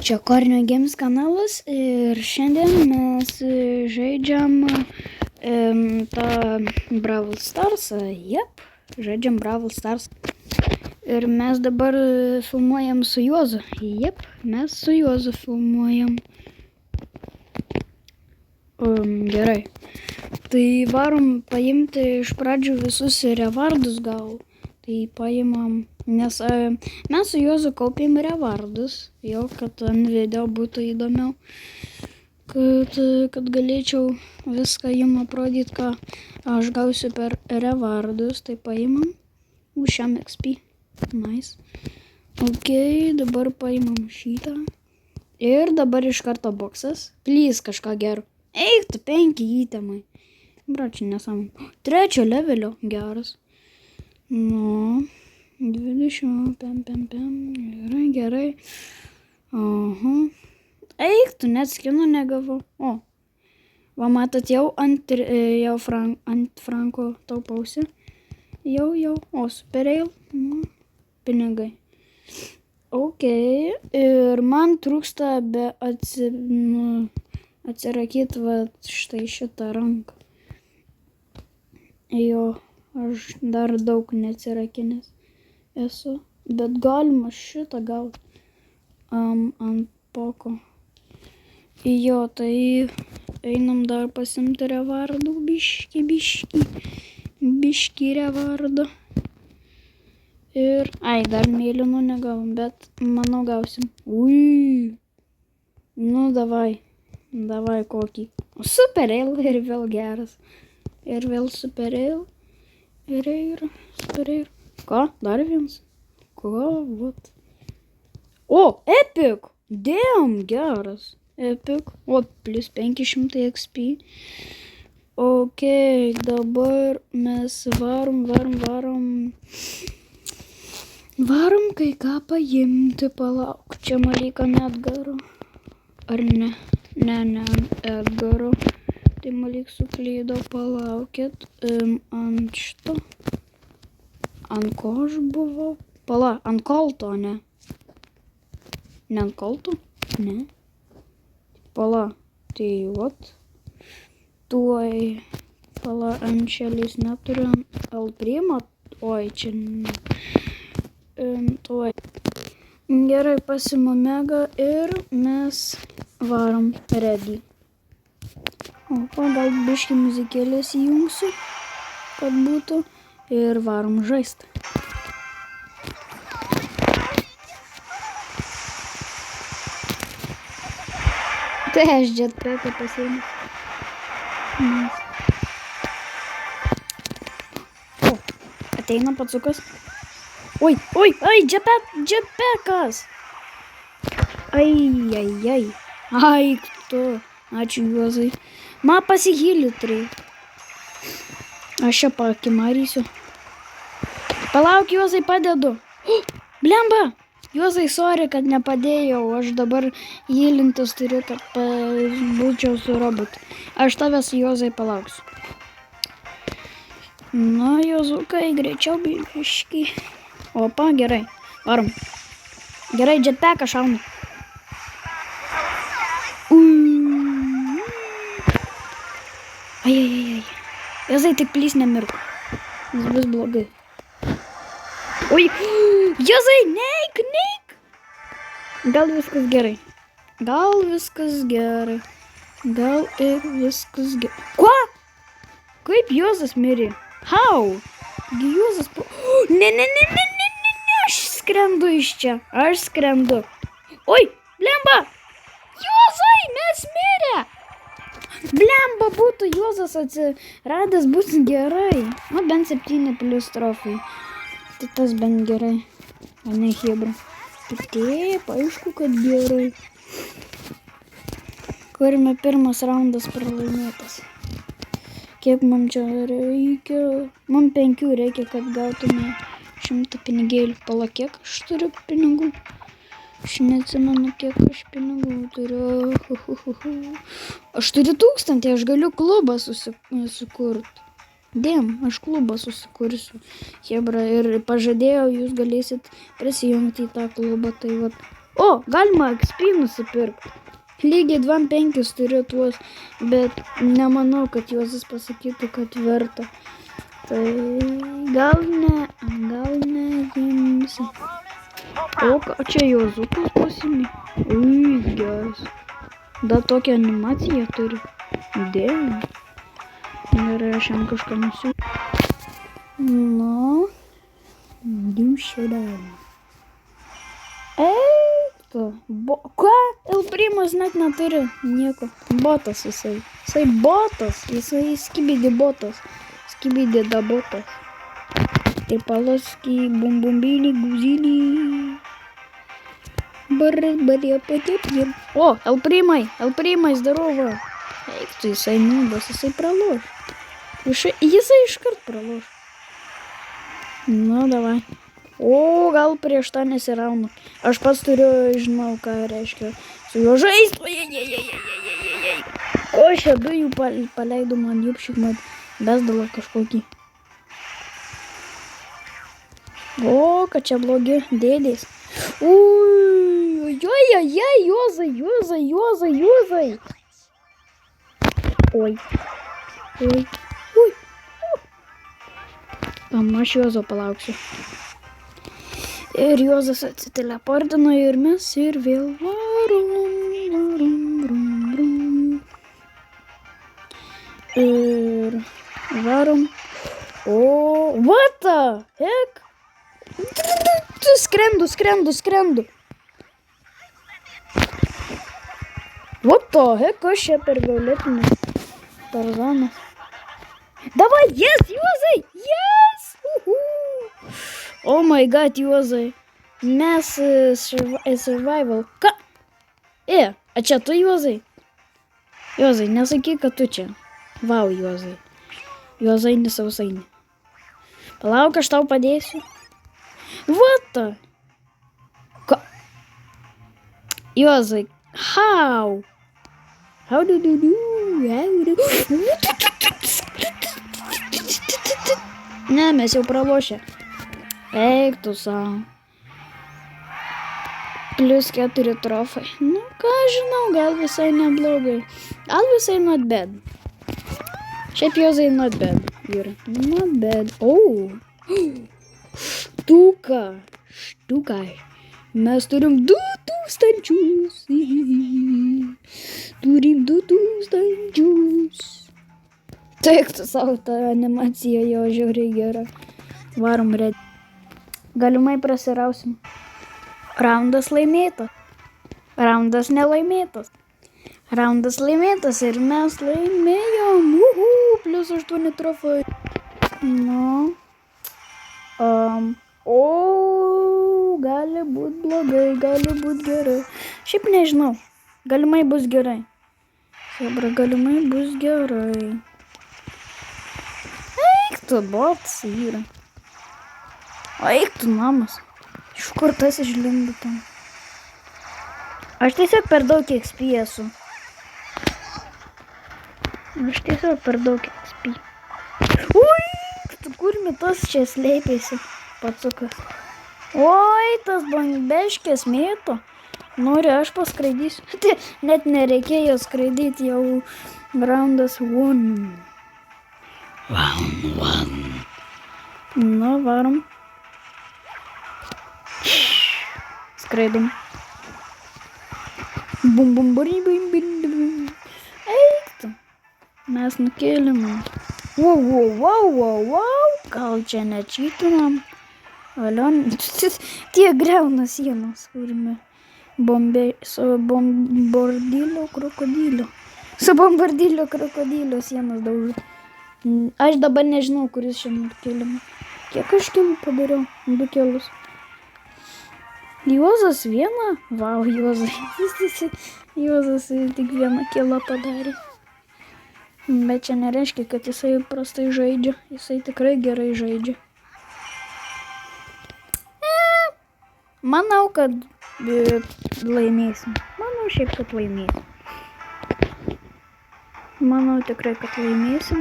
Čia Kornio Games kanalas ir šiandien mes žaidžiam tą Brawl Starsą. Žaidžiam Brawl Stars. Ir mes dabar filmuojam su Juozu. Mes su Juozu filmuojam. Gerai. Tai varom paimti iš pradžių visus revardus gal. Tai paimam, nes mes su Juozu kaupėm revardus, jau kad ant video būtų įdomiau, kad galėčiau viską jums aprodyti, ką aš gausiu per revardus. Tai paimam šiam XP. Nice. Ok, dabar paimam šitą. Ir dabar iš karto boksas. Please kažką gero. Eik tu 5 įtemai. Bračiu nesam. 3 levelio geras. Nu, 20, gerai. Aha. Eik, tu net skinų negavau. O, va matot, jau ant Franko taupausi. Jau. O, superėl. Pinigai. Ok, ir man trūksta atsirakyti va štai šitą ranką. Jo. Aš dar daug neatsirakinęs esu, bet galima šitą gauti ant poko. Jo, tai einam dar pasimti revardų, biški revardą. Ir, dar mėlynų negavom, bet manau gausim. Nu, davai kokį. Superėl ir vėl geras. Ir vėl superėl. Ir superėl. Ką? Dar vienas? Ką? Vat. O, epic! Damn, geras. Epic. O, plus 500 XP. Ok, dabar mes varom. Varom kai ką paimti, palauk. Čia malikam Edgaro. Ar ne? Ne, Edgaro. Tai malik suklydau, palaukit. Ant šito. Ant ko aš buvau? Ant kolto, ne? Ne ant kolto? Ne. Tai vat. Tuoj. Ant šelis neturiu. Alprimo. Oi, čia ne. Tuoj. Gerai, pasimu mega ir mes varom ready. O, gal biškį muzikėlės įjungsiu, kad būtų. Ir varom žaisti. Tai aš jetpacką pasiėmiau. O, ateina pacukas. Oi, jetpackas. Ai, tu. Ačiū, Juozai. Man pasihylit reikia. Aš čia pakimarysiu. Palauk, Juozai, padedu. Blemba! Juozai, sorry, kad nepadėjau. Aš dabar hylintis turiu, kad būčiau su robotu. Aš tavęs, Juozai, palauksiu. Na, Juozukai, greičiau biškį. Opa, gerai. Varom. Gerai, jetpacką šaunu. Ai. Juozai, tik plys nemirk. Jis bus blogai. Oi. Juozai, neik. Gal viskas gerai. Gal ir viskas gerai. Kuo? Kaip Juozas mirė? How? Juozas Ne. Aš skrendu iš čia. Oi, blemba. Juozai, mes mirė. Blemba, būtų Juozas atsiradęs, bus gerai. Nu, bent 7 plus trofai. Tai tas bent gerai. O ne hebra. Taip, aišku, kad gerai. Kurime pirmas raundas pralaimėtas. Kiek man čia reikia? Man 5 reikia, kad gautume 100 pinigėlių. Pala, kiek aš turiu pinigų? Aš neatsimenu, kiek aš pinigų turiu. Aš turiu 1000, aš galiu klubą susikurti. Aš klubą susikursiu. Hebra, ir pažadėjau, jūs galėsit prisijungti į tą klubą. Tai vat, O, galima XP nusipirkti. Lygiai 2,5 turiu tuos, bet nemanau, kad Juozas pasakytų, kad verta. Tai gal ne imsiu. O, ką čia Juozukas pasimė? Ui, geras. Da tokią animaciją turi. Dėmė. Ir aš jam kažką nusiu. Nu. Dušėdavimą. Eiktų. Ką? Elprimas net neturi nieko. Botas jisai. Jisai botas. Jisai skibidi botas. Skibidi da botas. Tai paloski bumbumbili guzili. Barė patėpėm. O, Elprimai, zdarovo. Eiktų, jisai nubas, jisai praloš. Jisai iškart praloš. Nu, davai. O, gal prieš tą nesiraunu. Aš pats turiu, žinau, ką reiškia su juo žaist. O, aš dujų paleidu man jupšik, man besdalą kažkokį. O, kad čia blogi dėdės. Ui, Juozai. Oi. Aš Juozo palauksiu. Ir Juozas atsiteleportino ir mes ir vėl varom. Ir varom. O, what the heck? Skrendu. What the heck, aš čia per violetinis Tarzanas. Davai, yes, Juozai, yes! Oh my god, Juozai. Mes survival. Ką? A čia tu, Juozai? Juozai, nesakyk, kad tu čia. Vau, Juozai. Juozai nesausaini. Palauk, aš tau padėsiu. What the? Ką? Juozai, how? How do? Ne, mes jau pralošę. Eik tu savo. +4 trofai. Nu, ką žinau, gal visai neblogai. Gal visai not bad. Šiaip Juozai not bad. Vyra. Not bad. O. Štuka. Mes turim 2000. Turim 2000. Taip, tu savo tą animaciją jo žiauriai gera. Varom red. Galimai prasirausim. Raundas laimėtas. Raundas nelaimėtas. Raundas laimėtas ir mes laimėjom. +8 trofai. Nu. Gali būt blogai, gali būt gerai. Šiaip nežinau. Galimai bus gerai. Sebra, galimai bus gerai. Eik tu, botas yra. O eik tu, namas. Iš kur tas išlindo tam? Aš tiesiog per daug XP esu. Ui, tu kur tas čia slėpėsi, patsukas. Oi, tas bambeškės mėto. Nori, aš paskraidysiu. Net nereikėjo skraidyti, jau roundas 1. Round 1. Nu, varom. Skraidom. Bum. Eik tu. Mes nukėlėm. Wow. Gal čia nečytinam. Alion. Tie greuna sienos, kurime. Su bombardilo krokodilo sienas daužo. Aš dabar nežinau, kuris šiandien kėlėme. Kiek aš kėlų padariau? 2 kėlus. Juozas 1? Vau, Juozai. Juozas tik 1 kėlą padarė. Bet čia nereiškia, kad jisai prastai žaidžia. Jisai tikrai gerai žaidžia. Manau, kad laimėsim. Manau šiaip, kad laimėsim. Manau tikrai, kad laimėsim.